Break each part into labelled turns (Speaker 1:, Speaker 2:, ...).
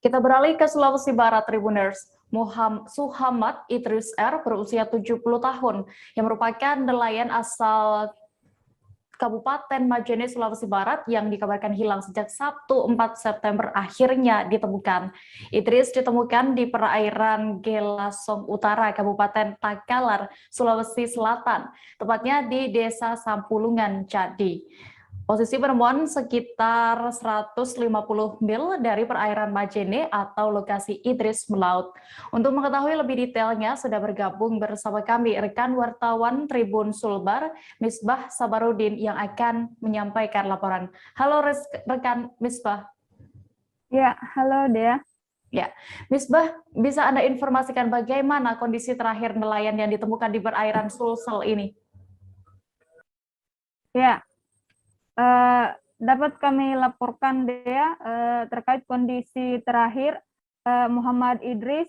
Speaker 1: Kita beralih ke Sulawesi Barat, Tribuners. Suhamad Idris R berusia 70 tahun yang merupakan nelayan asal Kabupaten Majene, Sulawesi Barat yang dikabarkan hilang sejak Sabtu 4 September akhirnya ditemukan. Idris ditemukan di perairan Gelasong Utara, Kabupaten Takalar, Sulawesi Selatan, tepatnya di Desa Sampulungan, Cadi. Posisi penemuan sekitar 150 mil dari perairan Majene atau lokasi Idris melaut. Untuk mengetahui lebih detailnya, sudah bergabung bersama kami rekan wartawan Tribun Sulbar, Misbah Sabarudin yang akan menyampaikan laporan. Halo rekan Misbah.
Speaker 2: Ya, halo Dea.
Speaker 1: Ya, Misbah, bisa Anda informasikan bagaimana kondisi terakhir nelayan yang ditemukan di perairan Sulsel ini?
Speaker 2: Ya, dapat kami laporkan Dea terkait kondisi terakhir Muhammad Idris,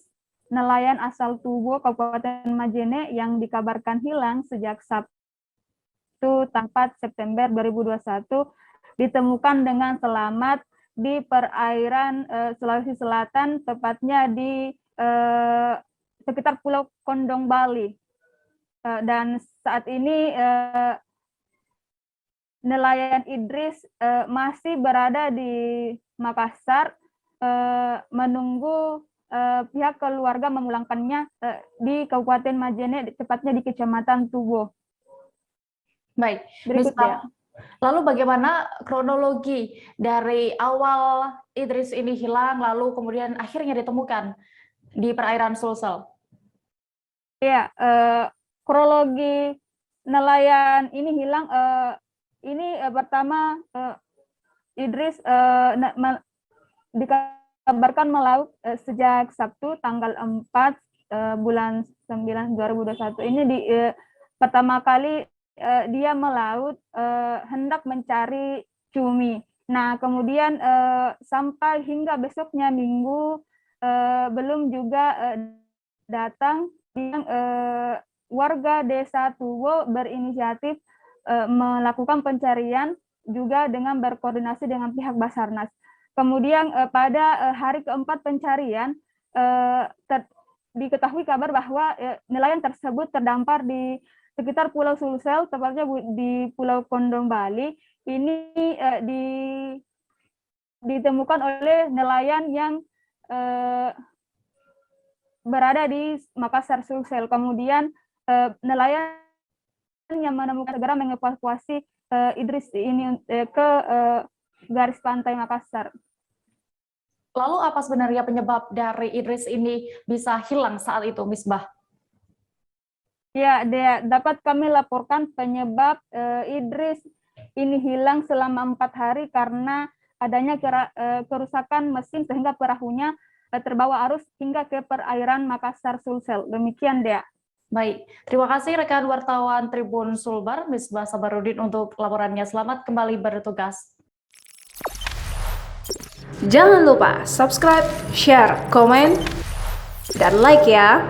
Speaker 2: nelayan asal Tubo, Kabupaten Majene yang dikabarkan hilang sejak Sabtu 4 September 2021, ditemukan dengan selamat di perairan Sulawesi Selatan, tepatnya di sekitar Pulau Kondong, Bali. Dan saat ini nelayan Idris masih berada di Makassar menunggu pihak keluarga memulangkannya di Kabupaten Majene, tepatnya di Kecamatan Tubo.
Speaker 1: Baik,
Speaker 2: berikutnya.
Speaker 1: Lalu bagaimana kronologi dari awal Idris ini hilang, lalu kemudian akhirnya ditemukan di perairan Sulsel?
Speaker 2: Ya, kronologi nelayan ini hilang. Ini pertama Idris dikabarkan melaut sejak Sabtu tanggal 4 bulan 9 2021. Ini pertama kali dia melaut hendak mencari cumi. Nah, kemudian sampai hingga besoknya Minggu belum juga datang. Yang warga desa Tuwo berinisiatif melakukan pencarian juga dengan berkoordinasi dengan pihak Basarnas. Kemudian pada hari keempat pencarian diketahui kabar bahwa nelayan tersebut terdampar di sekitar Pulau Sulsel, tepatnya di Pulau Kondong, Bali. Ini ditemukan oleh nelayan yang berada di Makassar, Sulsel. Kemudian nelayan yang menemukan segera mengevakuasi Idris ini ke garis pantai Makassar.
Speaker 1: Lalu apa sebenarnya penyebab dari Idris ini bisa hilang saat itu, Misbah?
Speaker 2: Ya, dapat kami laporkan penyebab Idris ini hilang selama 4 hari karena adanya kerusakan mesin sehingga perahunya terbawa arus hingga ke perairan Makassar, Sulsel. Demikian, Dea.
Speaker 1: Baik, terima kasih rekan wartawan Tribun Sulbar, Misbah Sabarudin untuk laporannya. Selamat kembali bertugas.
Speaker 3: Jangan lupa subscribe, share, komen, dan like ya.